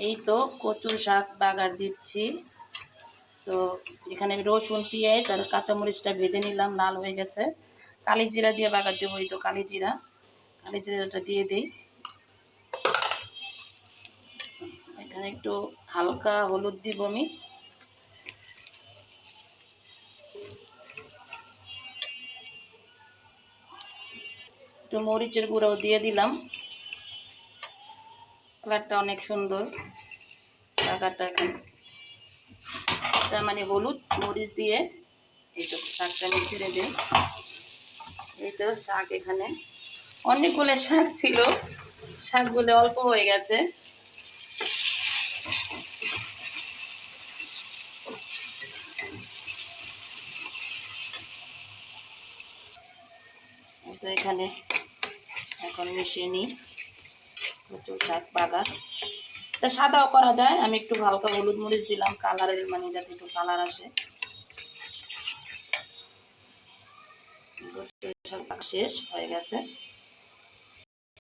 এই তো কচু শাক বাগার দিচ্ছি। তো এখানে আমি রসুন পেঁয়াজ আর কাঁচামরিচটা ভেজে নিলাম, লাল হয়ে গেছে। কালি জিরা দিয়ে বাগার দেবো। এই তো কালি জিরাটা দিয়ে দিই। এখানে একটু হালকা হলুদ দিব আমি। একটু মরিচের গুঁড়াও দিয়ে দিলাম, কালারটা অনেক সুন্দর। বাগারটা এখন তার মানে হলুদ মরিচ দিয়ে এই তো শাকটা আমি ছেড়ে দিই। এই তো শাক, এখানে অনেকগুলো শাক ছিল, শাকগুলো অল্প হয়ে গেছে। তো এখানে এখন মিশিয়ে নিই কচু শাক বাগার। তা সাদাও করা যায়, আমি একটু হালকা হলুদ মরিচ দিলাম কালারের, মানে যাতে একটু কালার আসে। শেষ হয়ে গেছে।